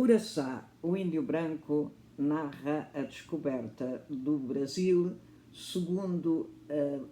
Uraçá, o índio branco, narra a descoberta do Brasil segundo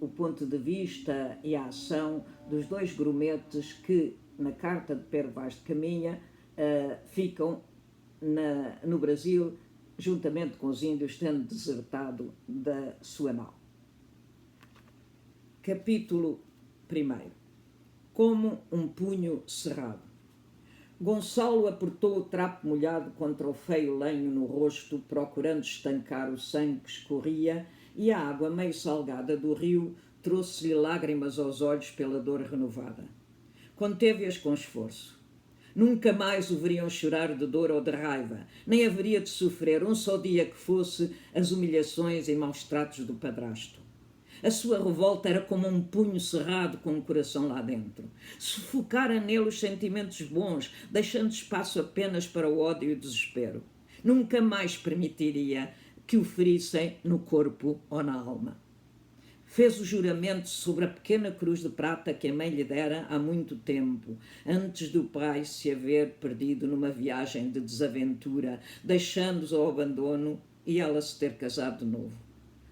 o ponto de vista e a ação dos dois grumetes que, na carta de Pero Vaz de Caminha, ficam no Brasil, juntamente com os índios, tendo desertado da sua nau. Capítulo 1. Como um punho cerrado. Gonçalo apertou o trapo molhado contra o feio lenho no rosto, procurando estancar o sangue que escorria, e a água meio salgada do rio trouxe-lhe lágrimas aos olhos pela dor renovada. Conteve-as com esforço. Nunca mais o veriam chorar de dor ou de raiva, nem haveria de sofrer um só dia que fosse as humilhações e maus tratos do padrasto. A sua revolta era como um punho cerrado com um coração lá dentro. Sufocara nele os sentimentos bons, deixando espaço apenas para o ódio e o desespero. Nunca mais permitiria que o ferissem no corpo ou na alma. Fez o juramento sobre a pequena cruz de prata que a mãe lhe dera há muito tempo, antes do pai se haver perdido numa viagem de desaventura, deixando-os ao abandono e ela se ter casado de novo.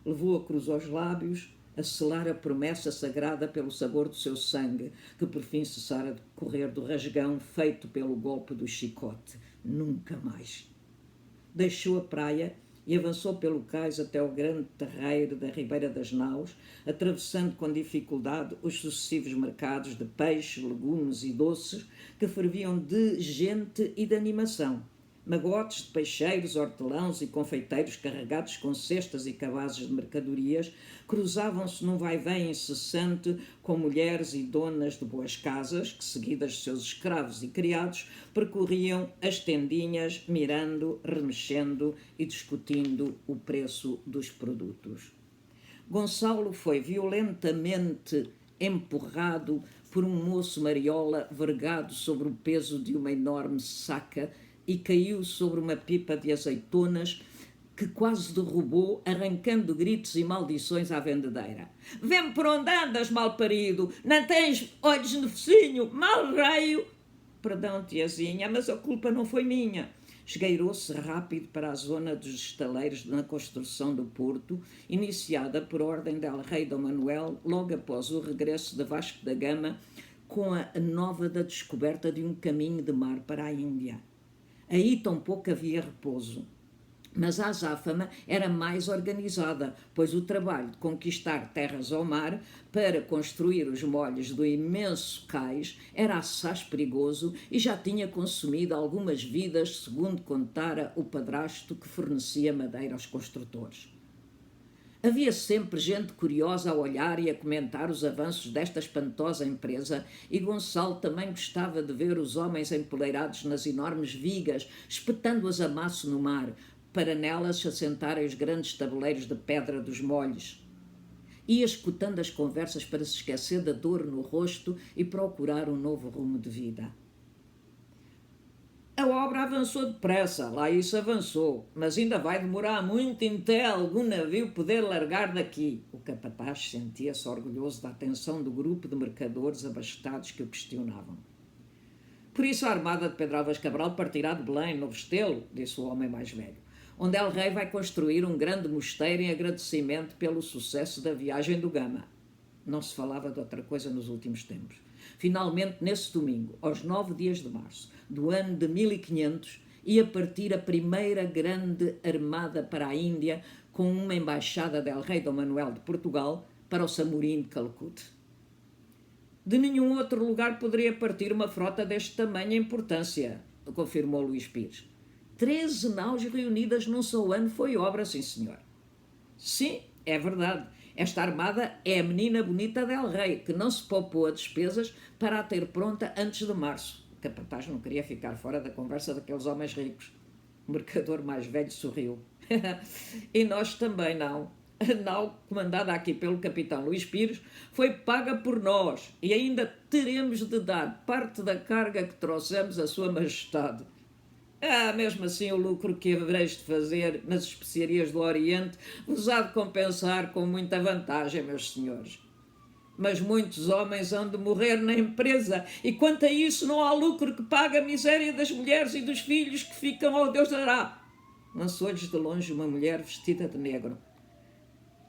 Levou a cruz aos lábios, a selar a promessa sagrada pelo sabor do seu sangue, que por fim cessara de correr do rasgão feito pelo golpe do chicote. Nunca mais. Deixou a praia e avançou pelo cais até o grande terreiro da Ribeira das Naus, atravessando com dificuldade os sucessivos mercados de peixes, legumes e doces que ferviam de gente e de animação. Magotes de peixeiros, hortelãos e confeiteiros carregados com cestas e cabazes de mercadorias cruzavam-se num vai-vém incessante com mulheres e donas de boas casas que, seguidas de seus escravos e criados, percorriam as tendinhas, mirando, remexendo e discutindo o preço dos produtos. Gonçalo foi violentamente empurrado por um moço mariola vergado sobre o peso de uma enorme saca e caiu sobre uma pipa de azeitonas que quase derrubou, arrancando gritos e maldições à vendedeira. Vem por onde andas, malparido? Não tens olhos no focinho? Mal raio! Perdão, tiazinha, mas a culpa não foi minha. Esgueirou-se rápido para a zona dos estaleiros na construção do porto, iniciada por ordem del rei Dom Manuel, logo após o regresso de Vasco da Gama, com a nova da descoberta de um caminho de mar para a Índia. Aí tampouco havia repouso. Mas a azáfama era mais organizada, pois o trabalho de conquistar terras ao mar para construir os molhos do imenso cais era assaz perigoso e já tinha consumido algumas vidas, segundo contara o padrasto que fornecia madeira aos construtores. Havia sempre gente curiosa a olhar e a comentar os avanços desta espantosa empresa, e Gonçalo também gostava de ver os homens empoleirados nas enormes vigas, espetando-as a maço no mar, para nelas se assentarem os grandes tabuleiros de pedra dos molhos. Ia escutando as conversas para se esquecer da dor no rosto e procurar um novo rumo de vida. A obra avançou depressa, lá isso avançou, mas ainda vai demorar muito até algum navio poder largar daqui. O capataz sentia-se orgulhoso da atenção do grupo de mercadores abastados que o questionavam. Por isso a armada de Pedro Álvares Cabral partirá de Belém, no Restelo, disse o homem mais velho, onde El Rei vai construir um grande mosteiro em agradecimento pelo sucesso da viagem do Gama. Não se falava de outra coisa nos últimos tempos. Finalmente, nesse domingo, aos 9 dias de março do ano de 1500, ia partir a primeira grande armada para a Índia, com uma embaixada del rei Dom Manuel de Portugal para o Samorim de Calcute. De nenhum outro lugar poderia partir uma frota deste tamanho e importância, confirmou Luís Pires. 13 naus reunidas num só ano foi obra, sim senhor. Sim, é verdade. Esta armada é a menina bonita del rei, que não se poupou a despesas para a ter pronta antes de março. O capataz não queria ficar fora da conversa daqueles homens ricos. O mercador mais velho sorriu. E nós também não. A nau, comandada aqui pelo capitão Luís Pires, foi paga por nós e ainda teremos de dar parte da carga que trouxemos a sua majestade. Mesmo assim o lucro que havereis de fazer nas especiarias do Oriente vos há de compensar com muita vantagem, meus senhores. Mas muitos homens hão de morrer na empresa, e quanto a isso não há lucro que pague a miséria das mulheres e dos filhos que ficam ao Deus dará. Lançou-lhes de longe uma mulher vestida de negro.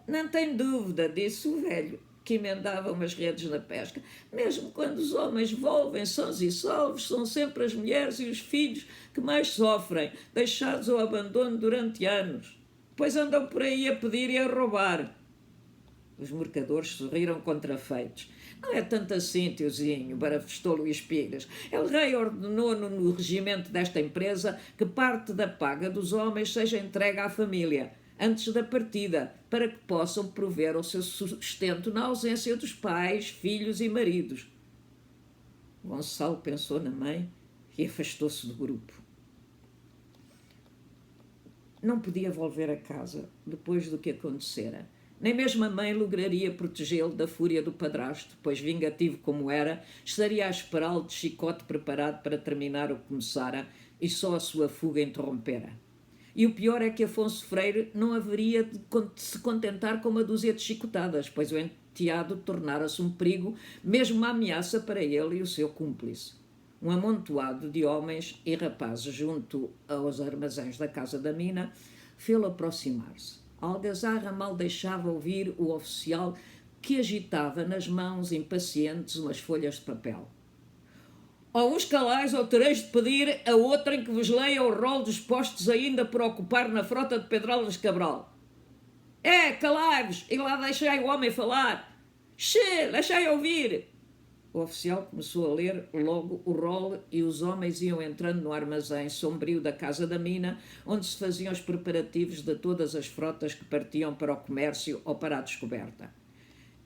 Não tem dúvida, disse o velho, que emendava umas redes na pesca. Mesmo quando os homens volvem sãos e salvos, são sempre as mulheres e os filhos que mais sofrem, deixados ao abandono durante anos. Pois andam por aí a pedir e a roubar. Os mercadores sorriram contrafeitos. Não é tanto assim, tiozinho, barafustou Luís Pires. El Rei ordenou no regimento desta empresa que parte da paga dos homens seja entregue à família, antes da partida, para que possam prover o seu sustento na ausência dos pais, filhos e maridos. Gonçalo pensou na mãe e afastou-se do grupo. Não podia volver a casa depois do que acontecera. Nem mesmo a mãe lograria protegê-lo da fúria do padrasto, pois, vingativo como era, estaria a esperá-lo de chicote preparado para terminar o que começara, e só a sua fuga interrompera. E o pior é que Afonso Freire não haveria de se contentar com uma dúzia de chicotadas, pois o enteado tornara-se um perigo, mesmo uma ameaça para ele e o seu cúmplice. Um amontoado de homens e rapazes junto aos armazéns da casa da mina fê-lo aproximar-se. A algazarra mal deixava ouvir o oficial que agitava nas mãos impacientes umas folhas de papel. Ou os calais ou tereis de pedir a outrem que vos leia o rol dos postos ainda por ocupar na frota de Pedralbas Cabral. Calai-vos e lá deixai o homem falar. Deixai ouvir. O oficial começou a ler logo o rol e os homens iam entrando no armazém sombrio da casa da mina, onde se faziam os preparativos de todas as frotas que partiam para o comércio ou para a descoberta.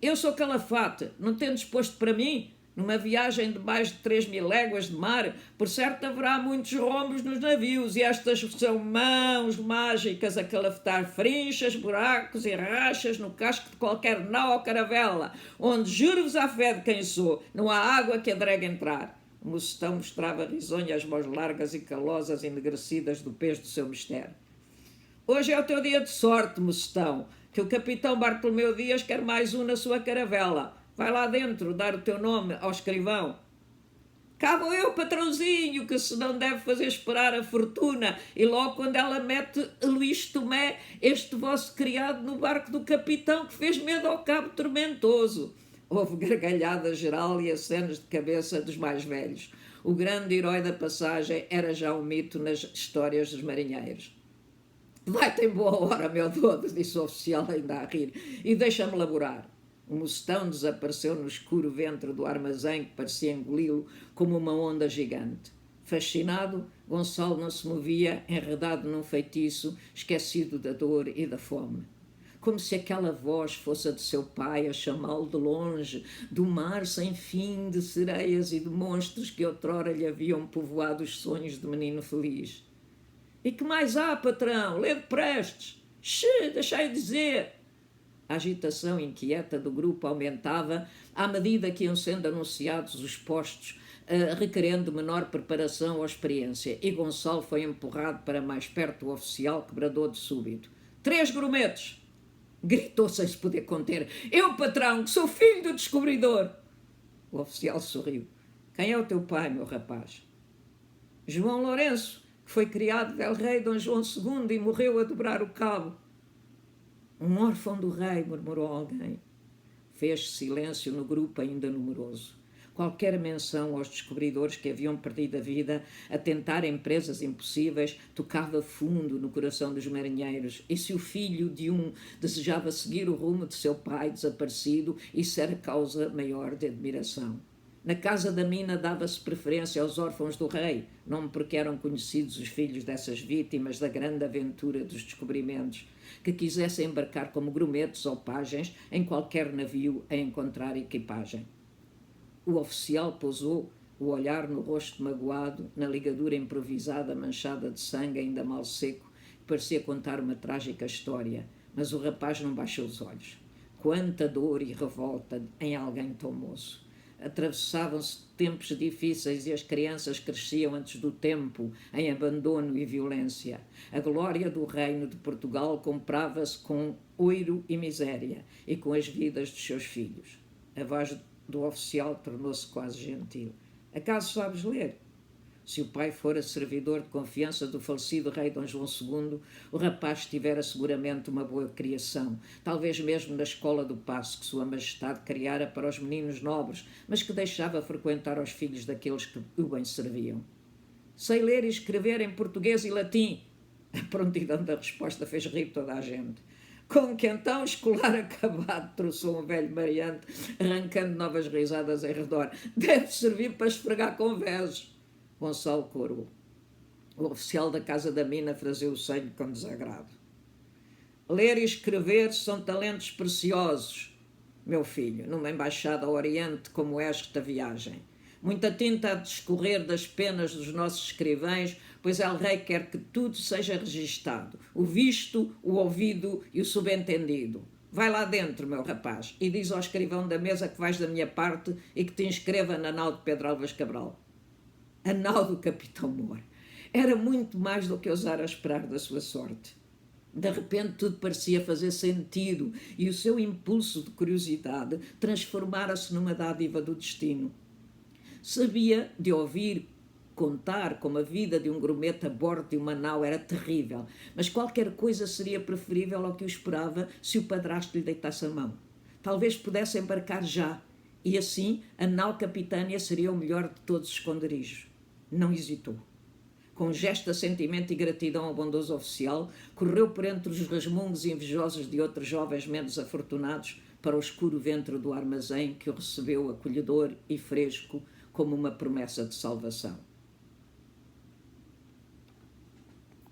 Eu sou Calafate, não tendes posto para mim? Numa viagem de mais de 3.000 léguas de mar, por certo haverá muitos rombos nos navios, e estas são mãos mágicas a calafetar frinchas, buracos e rachas no casco de qualquer nau ou caravela, onde, juro-vos à fé de quem sou, não há água que adregue entrar. O mocetão mostrava risonho as mãos largas e calosas enegrecidas do peso do seu mistério. Hoje é o teu dia de sorte, mocetão, que o capitão Bartolomeu Dias quer mais um na sua caravela. Vai lá dentro dar o teu nome ao escrivão. Cá vou eu, patrãozinho, que se não deve fazer esperar a fortuna, e logo quando ela mete Luís Tomé, este vosso criado, no barco do capitão, que fez medo ao cabo tormentoso. Houve gargalhada geral e acenos de cabeça dos mais velhos. O grande herói da passagem era já um mito nas histórias dos marinheiros. Vai-te em boa hora, meu dodo, disse o oficial ainda a rir, e deixa-me laborar. O mocetão desapareceu no escuro ventre do armazém que parecia engoli-lo como uma onda gigante. Fascinado, Gonçalo não se movia, enredado num feitiço, esquecido da dor e da fome. Como se aquela voz fosse a de seu pai a chamá-lo de longe, do mar sem fim de sereias e de monstros que outrora lhe haviam povoado os sonhos de menino feliz. E que mais há, patrão? Lede prestes. Deixai dizer. A agitação inquieta do grupo aumentava à medida que iam sendo anunciados os postos, requerendo menor preparação ou experiência, e Gonçalo foi empurrado para mais perto do oficial, que bradou de súbito. 3 grumetes! Gritou sem se poder conter. Eu, patrão, que sou filho do descobridor! O oficial sorriu. Quem é o teu pai, meu rapaz? João Lourenço, que foi criado del rei Dom João II e morreu a dobrar o cabo. Um órfão do rei, murmurou alguém. Fez silêncio no grupo ainda numeroso. Qualquer menção aos descobridores que haviam perdido a vida a tentar empresas impossíveis tocava fundo no coração dos marinheiros, e se o filho de um desejava seguir o rumo de seu pai desaparecido, isso era causa maior de admiração. Na casa da mina dava-se preferência aos órfãos do rei, não porque eram conhecidos os filhos dessas vítimas da grande aventura dos descobrimentos, que quisessem embarcar como grumetes ou pajens em qualquer navio a encontrar equipagem. O oficial pousou o olhar no rosto magoado, na ligadura improvisada manchada de sangue ainda mal seco, que parecia contar uma trágica história, mas o rapaz não baixou os olhos. Quanta dor e revolta em alguém tão moço! Atravessavam-se tempos difíceis e as crianças cresciam antes do tempo, em abandono e violência. A glória do reino de Portugal comprava-se com ouro e miséria, e com as vidas dos seus filhos. A voz do oficial tornou-se quase gentil. Acaso sabes ler? Se o pai fora servidor de confiança do falecido rei Dom João II, o rapaz tivera seguramente uma boa criação, talvez mesmo na escola do Paço que Sua Majestade criara para os meninos nobres, mas que deixava frequentar aos filhos daqueles que o bem serviam. Sei ler e escrever em português e latim. A prontidão da resposta fez rir toda a gente. Com que então, escolar acabado, trouxou um velho mariante, arrancando novas risadas em redor. Deve servir para esfregar convesos. Gonçalo corou. O oficial da Casa da Mina franziu o senho com desagrado. Ler e escrever são talentos preciosos, meu filho, numa embaixada ao Oriente como esta viagem. Muita tinta há de escorrer das penas dos nossos escrivães, pois El Rei quer que tudo seja registado, o visto, o ouvido e o subentendido. Vai lá dentro, meu rapaz, e diz ao escrivão da mesa que vais da minha parte e que te inscreva na nau de Pedro Álvares Cabral. A nau do Capitão Moura era muito mais do que ousara esperar da sua sorte. De repente tudo parecia fazer sentido e o seu impulso de curiosidade transformara-se numa dádiva do destino. Sabia de ouvir contar como a vida de um grumete a bordo de uma nau era terrível, mas qualquer coisa seria preferível ao que o esperava se o padrasto lhe deitasse a mão. Talvez pudesse embarcar já, e assim a nau capitânia seria o melhor de todos os esconderijos. Não hesitou. Com um gesto de assentimento e gratidão ao bondoso oficial, correu por entre os resmungos invejosos de outros jovens menos afortunados para o escuro ventre do armazém que o recebeu acolhedor e fresco como uma promessa de salvação.